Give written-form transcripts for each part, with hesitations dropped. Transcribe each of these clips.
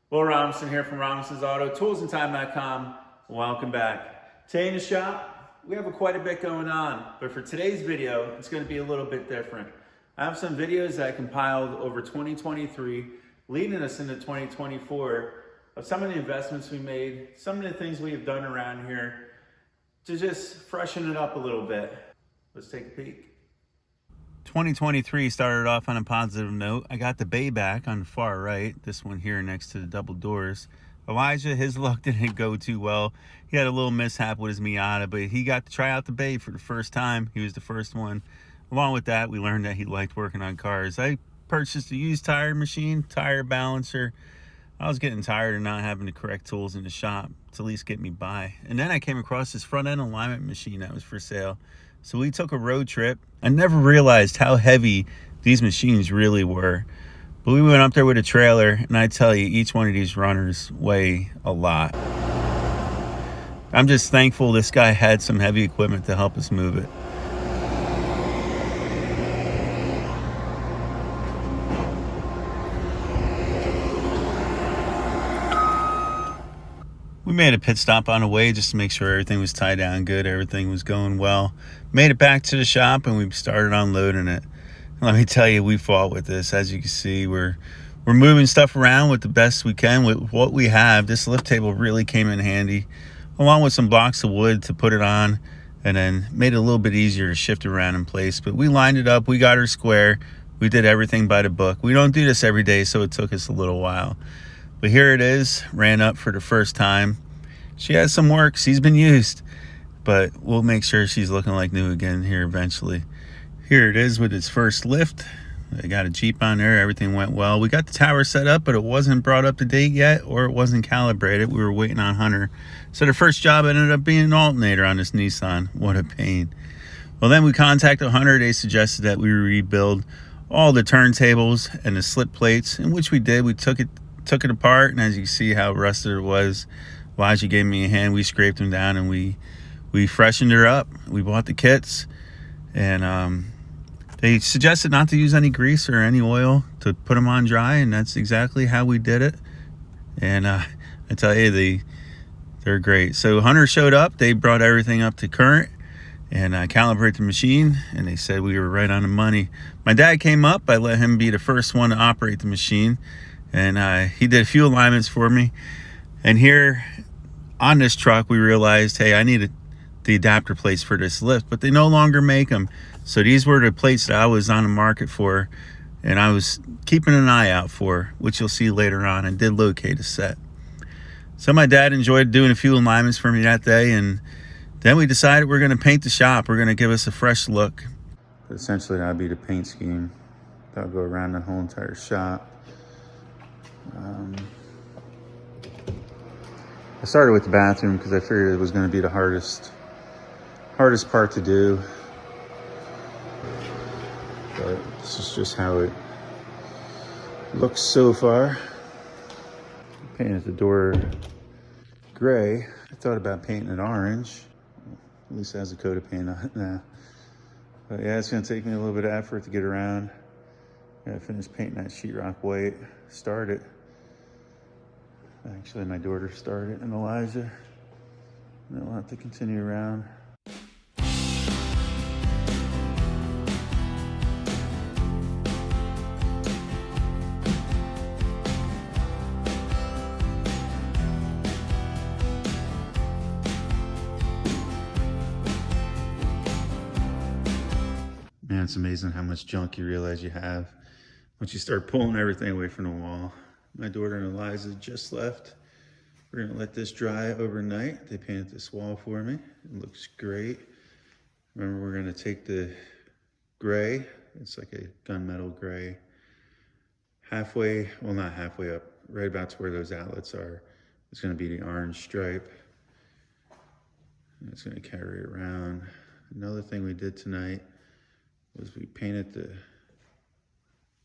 Will Robinson here from Robinson's Auto, toolsandtime.com. Welcome back. Today in the shop, we have quite a bit going on, but for today's video, it's going to be a little bit different. I have some videos that I compiled over 2023, leading us into 2024, of some of the investments we made, some of the things we have done around here to just freshen it up a little bit. Let's take a peek. 2023 started off on a positive note. I got the bay back on the far right, this one here next to the double doors. Elijah, his luck didn't go too well. He had a little mishap with his Miata, but he got to try out the bay for the first time. He was the first one. Along with that, we learned that he liked working on cars. I purchased a used tire machine, tire balancer. I was getting tired of not having the correct tools in the shop to at least get me by. And then I came across this front end alignment machine that was for sale. So we took a road trip. I never realized how heavy these machines really were. But we went up there with a trailer, and I tell you, each one of these runners weigh a lot. I'm just thankful this guy had some heavy equipment to help us move it. We made a pit stop on the way just to make sure everything was tied down good, everything was going well. Made it back to the shop and we started unloading it. Let me tell you, we fought with this. As you can see, we're moving stuff around with the best we can with what we have. This lift table really came in handy, along with some blocks of wood to put it on, and then made it a little bit easier to shift around in place. But we lined it up, we got her square, we did everything by the book. We don't do this every day, so it took us a little while. But here it is, ran up for the first time. She has some work, she's been used, but we'll make sure she's looking like new again here eventually. Here it is with its first lift. I got a Jeep on there, everything went well. We got the tower set up, but it wasn't brought up to date yet, or it wasn't calibrated. We were waiting on Hunter. So the first job ended up being an alternator on this Nissan. What a pain. Well, then we contacted Hunter. They suggested that we rebuild all the turntables and the slip plates, in which we did. We took it apart, and as you can see how rusted it was, Elijah gave me a hand. We scraped them down and we freshened her up. We bought the kits, and they suggested not to use any grease or any oil to put them on dry, and that's exactly how we did it. And I tell you, they're great. So Hunter showed up. They brought everything up to current, and I calibrated the machine, and they said we were right on the money. My dad came up. I let him be the first one to operate the machine, and he did a few alignments for me. And here on this truck, we realized, hey, I needed the adapter plates for this lift, but they no longer make them. So these were the plates that I was on the market for, and I was keeping an eye out for, which you'll see later on, and did locate a set. So my dad enjoyed doing a few alignments for me that day, and then we decided we're going to paint the shop. We're going to give us a fresh look. But essentially, that'll be the paint scheme. That'll go around the whole entire shop. I started with the bathroom because I figured it was going to be the hardest part to do. But this is just how it looks so far. Painted the door gray. I thought about painting it orange. At least it has a coat of paint on it now. But yeah, it's going to take me a little bit of effort to get around. I gotta finish painting that sheetrock white. Start it. Actually, my daughter started, and Elijah. And I'll have to continue around. Man, it's amazing how much junk you realize you have once you start pulling everything away from the wall. My daughter and Eliza just left. We're gonna let this dry overnight. They painted this wall for me. It looks great. Remember, we're gonna take the gray, it's like a gunmetal gray, halfway, well, not halfway up, right about to where those outlets are. It's gonna be the orange stripe. And it's gonna carry it around. Another thing we did tonight was we painted the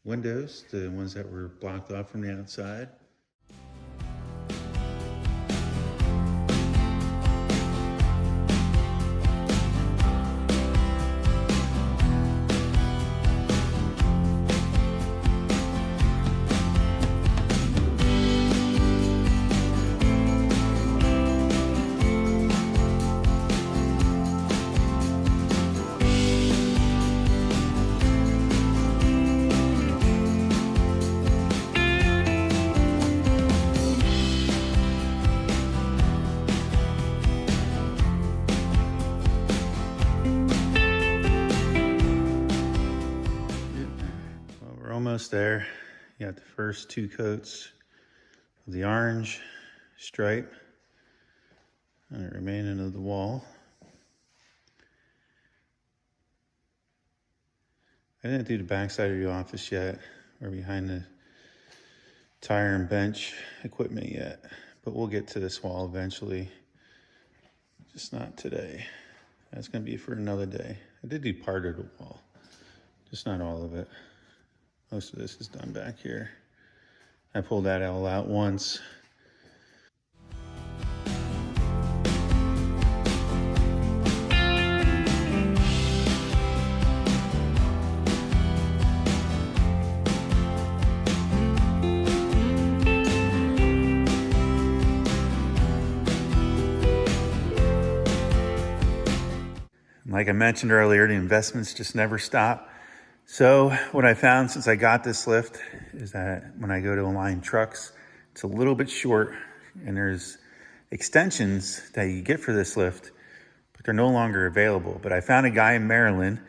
windows, the ones that were blocked off from the outside. almost there. You got the first 2 coats of the orange stripe and the remaining of the wall. I didn't do the backside of the office yet, or behind the tire and bench equipment yet, but we'll get to this wall eventually, just not today. That's gonna be for another day. I did do part of the wall, just not all of it. Most of this is done back here. I pulled that all out once. Like I mentioned earlier, the investments just never stop. So what I found since I got this lift is that when I go to align trucks, it's a little bit short, and there's extensions that you get for this lift, but they're no longer available. But I found a guy in Maryland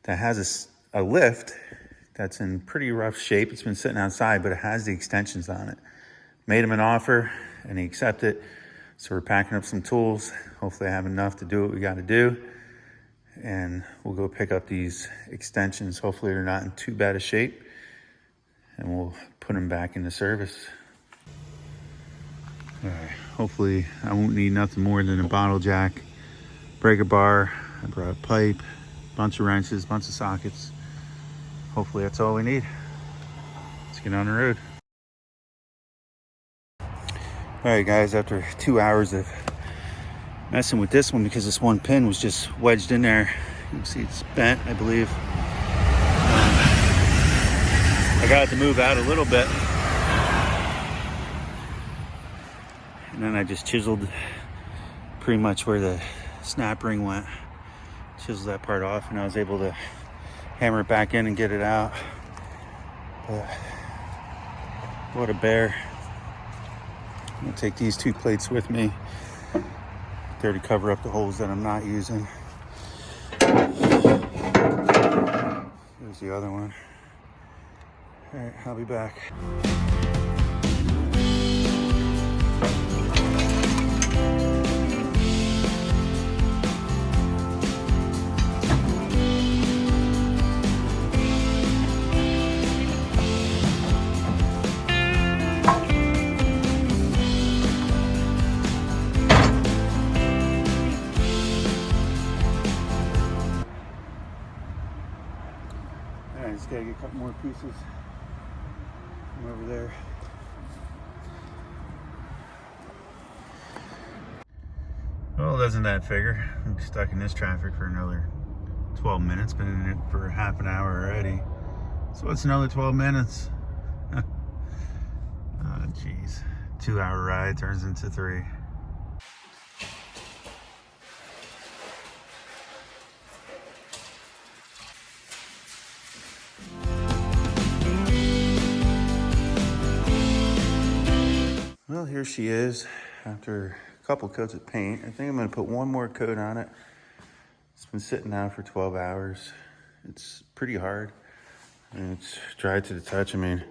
that has a lift that's in pretty rough shape. It's been sitting outside, but it has the extensions on it. Made him an offer and he accepted. So we're packing up some tools. Hopefully I have enough to do what we got to do. And we'll go pick up these extensions. Hopefully they're not in too bad a shape, and we'll put them back into service. All right, hopefully I won't need nothing more than a bottle jack, breaker bar. I brought a pipe, bunch of wrenches, bunch of sockets. Hopefully that's all we need. Let's get on the road. All right guys, after 2 hours of messing with this one, because this one pin was just wedged in there. You can see it's bent, I believe. I got it to move out a little bit. And then I just chiseled pretty much where the snap ring went. Chiseled that part off, and I was able to hammer it back in and get it out. But what a bear. I'm gonna take these 2 plates with me there to cover up the holes that I'm not using. Here's the other one. All right, I'll be back. I just gotta get a couple more pieces from over there. Well, doesn't that figure? I'm stuck in this traffic for another 12 minutes. Been in it for half an hour already. So what's another 12 minutes? Oh, jeez. 2-hour ride turns into 3. Well, here she is after a couple coats of paint. I think I'm gonna put one more coat on it. It's been sitting now for 12 hours. It's pretty hard and it's dry to the touch. I mean,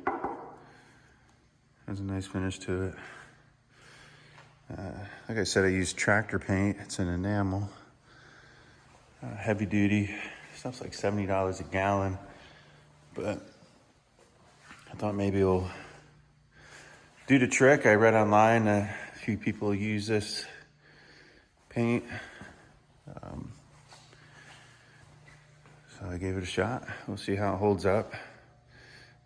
has a nice finish to it. Like I said, I use tractor paint. It's an enamel, heavy duty. Stuff's like $70 a gallon, but I thought maybe it'll do the trick. I read online a few people use this paint. So I gave it a shot. We'll see how it holds up.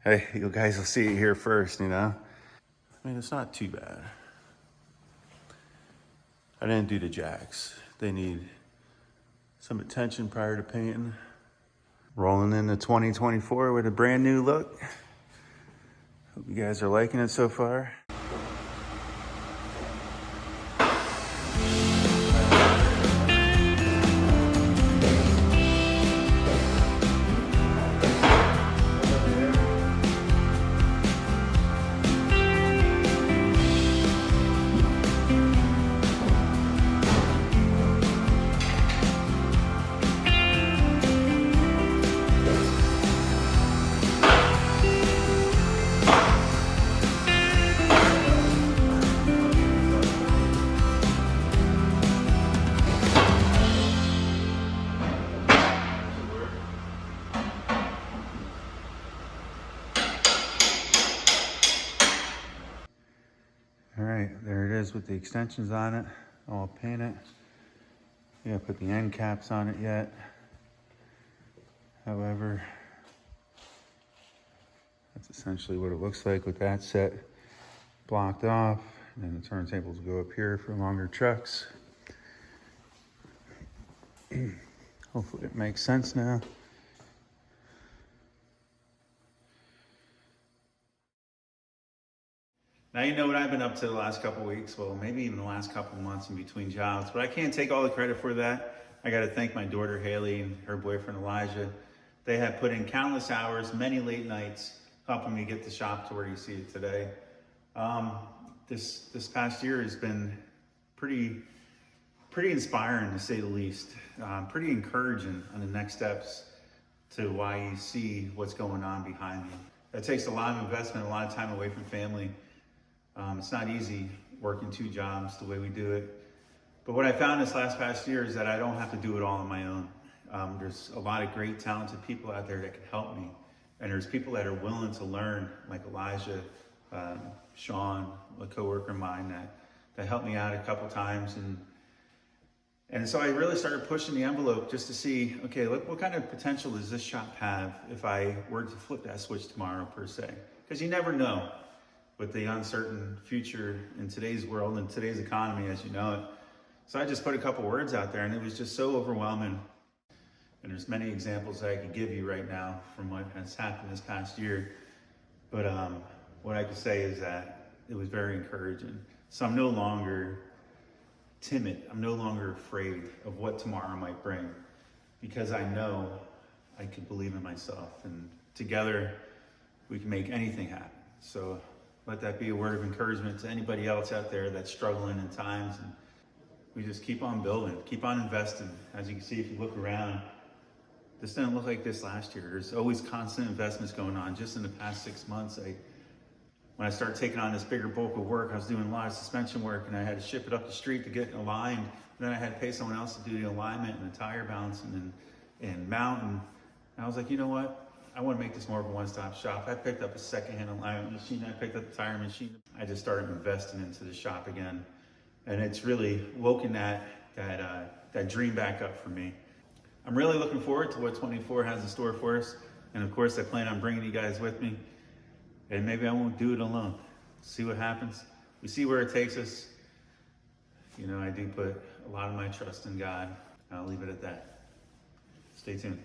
Hey, you guys will see it here first, you know? I mean, it's not too bad. I didn't do the jacks. They need some attention prior to painting. Rolling into 2024 with a brand new look. Hope you guys are liking it so far. All right, there it is with the extensions on it, all painted. Yeah, put the end caps on it yet. However, that's essentially what it looks like with that set blocked off. And then the turntables go up here for longer trucks. Hopefully it makes sense now. Now you know what I've been up to the last couple of weeks, well, maybe even the last couple of months in between jobs, but I can't take all the credit for that. I got to thank my daughter Haley and her boyfriend Elijah. They have put in countless hours, many late nights, helping me get the shop to where you see it today. This past year has been pretty inspiring, to say the least. Pretty encouraging on the next steps to why you see what's going on behind me. That takes a lot of investment, a lot of time away from family. It's not easy working 2 jobs the way we do it. But what I found this past year is that I don't have to do it all on my own. There's a lot of great, talented people out there that can help me. And there's people that are willing to learn, like Elijah, Sean, a coworker of mine that helped me out a couple times. And so I really started pushing the envelope just to see, okay, look, what kind of potential does this shop have if I were to flip that switch tomorrow, per se? Because you never know with the uncertain future in today's world and today's economy as you know it. So I just put a couple words out there and it was just so overwhelming. And there's many examples that I could give you right now from what has happened this past year. But what I could say is that it was very encouraging. So I'm no longer timid. I'm no longer afraid of what tomorrow might bring, because I know I can believe in myself, and together we can make anything happen. So let that be a word of encouragement to anybody else out there that's struggling in times. And we just keep on building, keep on investing. As you can see, if you look around, this didn't look like this last year. There's always constant investments going on. Just in the past 6 months, when I started taking on this bigger bulk of work, I was doing a lot of suspension work and I had to ship it up the street to get aligned. And then I had to pay someone else to do the alignment and the tire balancing and mount. And I was like, you know what? I want to make this more of a one-stop shop. I picked up a secondhand alignment machine. I picked up the tire machine. I just started investing into the shop again. And it's really woken that dream back up for me. I'm really looking forward to what 24 has in store for us. And of course, I plan on bringing you guys with me. And maybe I won't do it alone. See what happens. We see where it takes us. You know, I do put a lot of my trust in God. I'll leave it at that. Stay tuned.